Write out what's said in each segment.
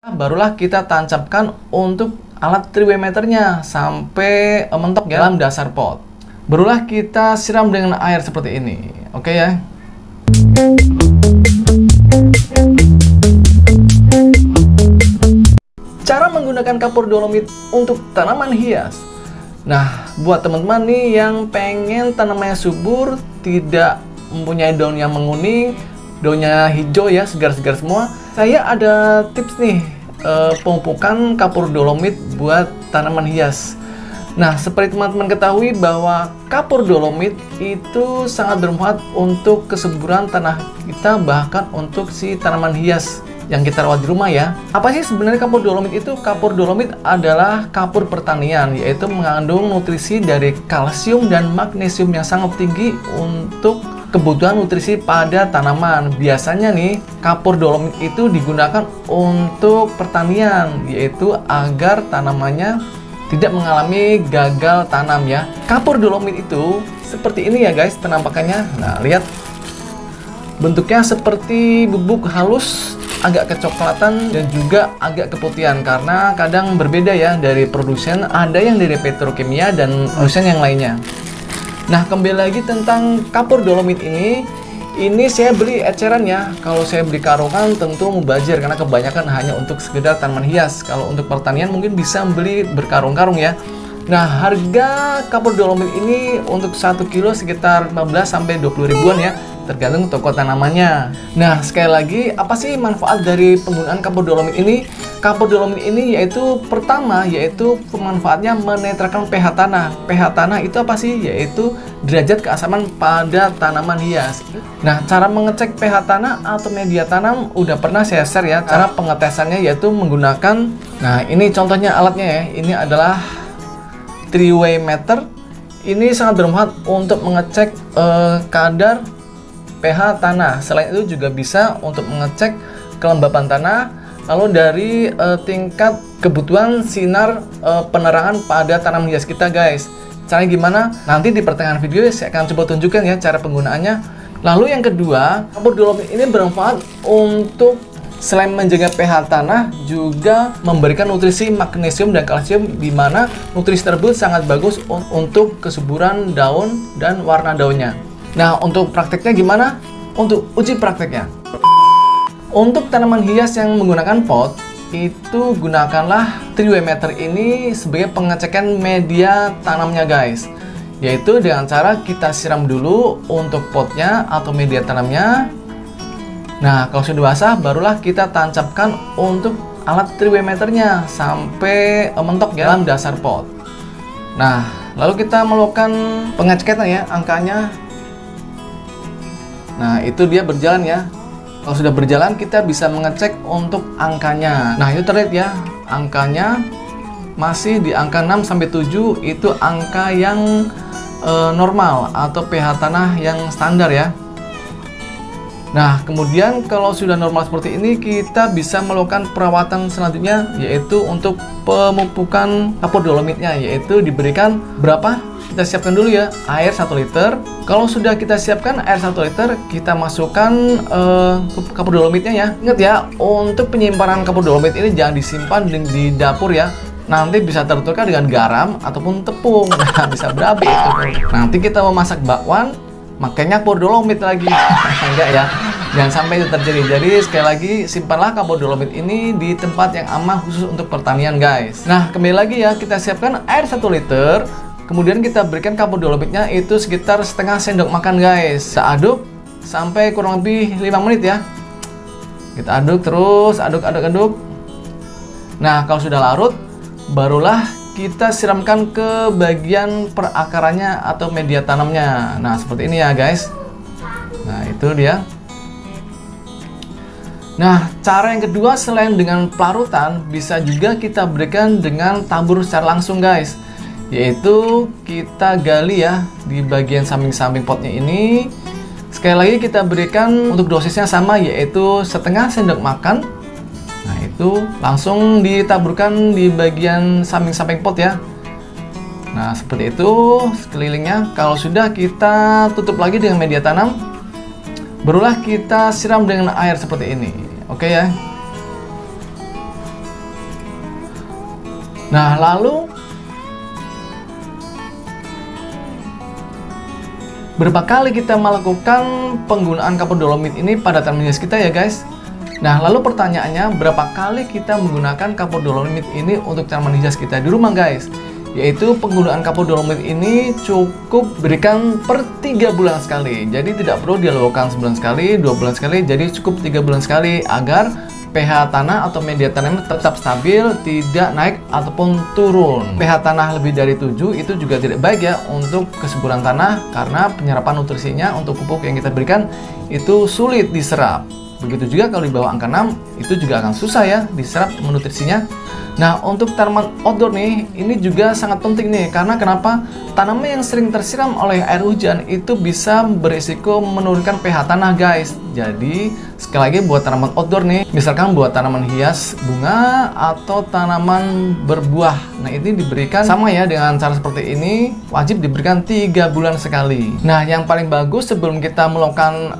Barulah kita tancapkan untuk alat 3W meternya sampai mentok dalam dasar pot. Barulah kita siram dengan air seperti ini. Oke ya. Cara menggunakan kapur dolomit untuk tanaman hias. Nah, buat teman-teman nih yang pengen tanamannya subur, tidak mempunyai daun yang menguning, daunnya hijau ya, segar-segar semua, saya ada tips nih pemupukan kapur dolomit buat tanaman hias. Nah, seperti teman-teman ketahui bahwa kapur dolomit itu sangat bermanfaat untuk kesuburan tanah kita, bahkan untuk si tanaman hias yang kita rawat di rumah ya. Apa sih sebenarnya kapur dolomit itu? Kapur dolomit adalah kapur pertanian, yaitu mengandung nutrisi dari kalsium dan magnesium yang sangat tinggi untuk kebutuhan nutrisi pada tanaman. Biasanya nih, kapur dolomit itu digunakan untuk pertanian, yaitu agar tanamannya tidak mengalami gagal tanam ya. Kapur dolomit itu seperti ini ya guys penampakannya. Nah, lihat. Bentuknya seperti bubuk halus, agak kecoklatan dan juga agak keputihan karena kadang berbeda ya dari produsen, ada yang dari petrokimia dan produsen yang lainnya. Nah, kembali lagi tentang kapur dolomit ini saya beli eceran ya. Kalau saya beli karungan tentu mubazir karena kebanyakan hanya untuk sekedar tanaman hias. Kalau untuk pertanian mungkin bisa beli berkarung-karung ya. Nah, harga kapur dolomit ini untuk 1 kilo sekitar 15 sampai 20 ribuan ya, tergantung toko tanamannya. Nah, sekali lagi, apa sih manfaat dari penggunaan kapur dolomit ini? Kapur dolomit ini yaitu pertama, yaitu pemanfaatnya menetralkan pH tanah. pH tanah itu apa sih? Yaitu derajat keasaman pada tanaman hias. Nah, cara mengecek pH tanah atau media tanam udah pernah saya share ya. Cara pengetesannya yaitu menggunakan, nah ini contohnya alatnya ya. Ini adalah 3W meter. Ini sangat bermanfaat untuk mengecek kadar pH tanah. Selain itu juga bisa untuk mengecek kelembapan tanah, lalu dari tingkat kebutuhan sinar penerangan pada tanaman hias kita guys. Caranya gimana? Nanti di pertengahan video saya akan coba tunjukkan ya cara penggunaannya. Lalu yang kedua, kapur dolomit ini bermanfaat untuk selain menjaga pH tanah, juga memberikan nutrisi magnesium dan kalsium, di mana nutrisi tersebut sangat bagus untuk kesuburan daun dan warna daunnya. Nah, untuk prakteknya gimana? Untuk uji prakteknya. Untuk tanaman hias yang menggunakan pot, itu gunakanlah 3W meter ini sebagai pengecekan media tanamnya guys. Yaitu dengan cara kita siram dulu untuk potnya atau media tanamnya. Nah, kalau sudah basah, barulah kita tancapkan untuk alat 3W meternya sampai mentok dalam dasar pot. Nah, lalu kita melakukan pengecekan ya, angkanya. Nah, itu dia berjalan ya. Kalau sudah berjalan, kita bisa mengecek untuk angkanya. Nah, itu terlihat ya, angkanya masih di angka 6-7, itu angka yang normal atau pH tanah yang standar ya. Nah, kemudian kalau sudah normal seperti ini, kita bisa melakukan perawatan selanjutnya, yaitu untuk pemupukan kapur dolomitnya, yaitu diberikan berapa? Kita siapkan dulu ya, air 1 liter. Kalau sudah kita siapkan air 1 liter, kita masukkan kapur dolomitnya ya. Ingat ya, untuk penyimpanan kapur dolomit ini jangan disimpan di dapur ya. Nanti bisa tertukar dengan garam ataupun tepung. Nah, bisa berapi itu. Nanti kita mau masak bakwan, makanya kapur dolomit lagi. Enggak ya, jangan sampai itu terjadi. Jadi sekali lagi, simpanlah kapur dolomit ini di tempat yang aman khusus untuk pertanian guys. Nah, kembali lagi ya, kita siapkan air 1 liter. Kemudian kita berikan kapur dolomitnya itu sekitar setengah sendok makan guys. Kita aduk sampai kurang lebih 5 menit ya. Kita aduk terus, aduk. Nah, kalau sudah larut, barulah kita siramkan ke bagian perakarannya atau media tanamnya. Nah, seperti ini ya guys. Nah, itu dia. Nah, cara yang kedua selain dengan pelarutan, bisa juga kita berikan dengan tabur secara langsung guys. Yaitu kita gali ya di bagian samping-samping potnya ini. Sekali lagi kita berikan untuk dosisnya sama, yaitu setengah sendok makan. Nah, itu langsung ditaburkan di bagian samping-samping pot ya. Nah, seperti itu sekelilingnya. Kalau sudah, kita tutup lagi dengan media tanam. Barulah kita siram dengan air seperti ini. Oke ya. Nah, lalu berapa kali kita melakukan penggunaan kapur dolomit ini pada tanaman hias kita ya guys? Nah, lalu pertanyaannya, berapa kali kita menggunakan kapur dolomit ini untuk tanaman hias kita di rumah guys? Yaitu penggunaan kapur dolomit ini cukup berikan per 3 bulan sekali. Jadi tidak perlu dilakukan sebulan sekali, 2 bulan sekali, jadi cukup 3 bulan sekali agar pH tanah atau media tanam tetap stabil, tidak naik ataupun turun. pH tanah lebih dari 7 itu juga tidak baik ya untuk kesuburan tanah, karena penyerapan nutrisinya untuk pupuk yang kita berikan itu sulit diserap. Begitu juga kalau di bawah angka 6 itu juga akan susah ya diserap nutrisinya. Nah, untuk tanaman outdoor nih, ini juga sangat penting nih, karena kenapa? Tanaman yang sering tersiram oleh air hujan itu bisa berisiko menurunkan pH tanah guys. Jadi, sekali lagi buat tanaman outdoor nih, misalkan buat tanaman hias bunga atau tanaman berbuah. Nah, ini diberikan sama ya dengan cara seperti ini, wajib diberikan 3 bulan sekali. Nah, yang paling bagus sebelum kita melakukan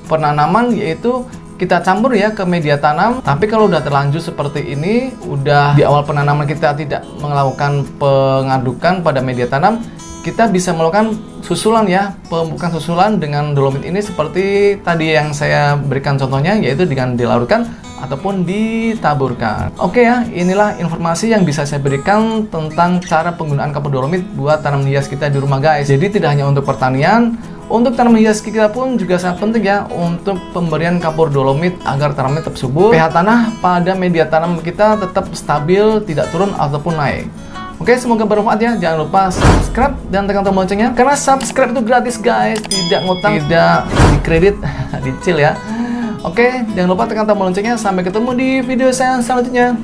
penanaman yaitu kita campur ya ke media tanam. Tapi kalau udah terlanjur seperti ini, udah di awal penanaman kita tidak melakukan pengadukan pada media tanam, kita bisa melakukan susulan ya, pemupukan susulan dengan dolomit ini seperti tadi yang saya berikan contohnya, yaitu dengan dilarutkan ataupun ditaburkan. Oke ya, inilah informasi yang bisa saya berikan tentang cara penggunaan kapur dolomit buat tanaman hias kita di rumah guys. Jadi tidak hanya untuk pertanian, untuk tanaman hias kita pun juga sangat penting ya untuk pemberian kapur dolomit agar tanaman tetap subur, pH tanah pada media tanam kita tetap stabil, tidak turun ataupun naik. Oke, semoga bermanfaat ya. Jangan lupa subscribe dan tekan tombol loncengnya, karena subscribe itu gratis guys, tidak ngutang, tidak dikredit, dicil ya. Oke, jangan lupa tekan tombol loncengnya. Sampai ketemu di video saya selanjutnya.